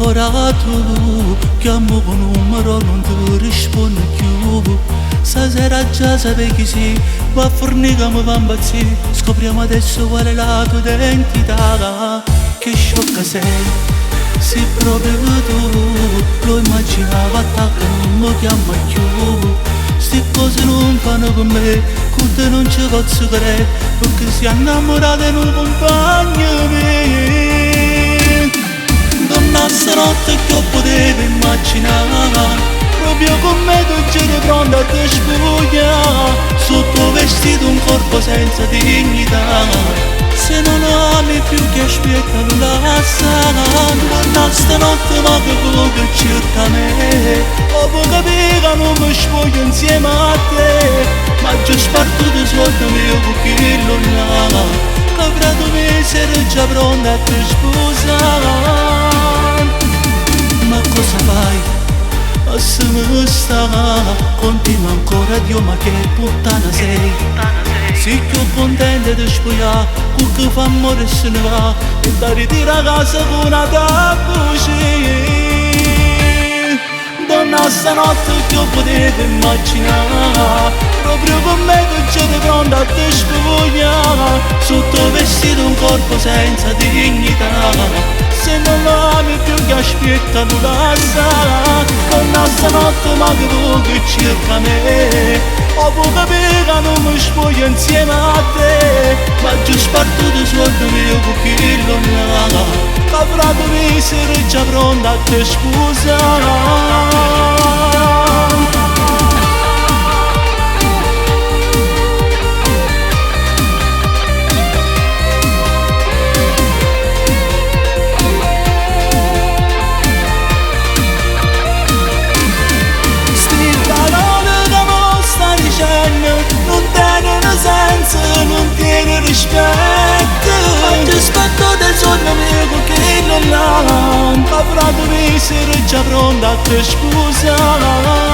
ancora tu, chiamo con numero, non ti rispondo più. Stasera già sapevi chi sei, va a fornire che mi fa impazzire. Scopriamo adesso qual è la tua identità. Che sciocca sei, sei proprio tu. Lo immaginavo attacca, non mi chiama più. Ste cose non fanno con me, con te non ci posso credere, perché si è innamorata di un compagno mio. Donna stanotte che potevo immaginare, proprio con me tu c'eri pronta a te spugliare, sotto vestito un corpo senza dignità. Se non ami più che aspetta non la sa. Donna stanotte ma che quello che cerca me, dopo capire che non mi spoglio insieme a te, ma già spartuto i soldi mio cucchillo là, che fra 2 mesi ero già pronta a te sposare. Ma cosa fai? Se mi sta, continua ancora Dio, ma che puttana sei. Sei più contenta di spogliare, quel che fa amore se ne va, e da ritira a casa con una voce. Donna stanotte che potevo immaginare, proprio con me che c'eri pronta a te spogliare, sotto vestito un corpo senza dignità. Se non lo ami più che aspetta non la sa. Donna stanotte ma che tu che cerca me, dopo capire che non mi spoglio insieme a te, ma già spartuto i soldi mio cucchillo là, che fra 2 mesi ero già pronta a te sposare. Non tiene rispetto, ma ti aspetto del sogno mio che non l'ha, avrà 2 mesi ero già pronta a te sposare.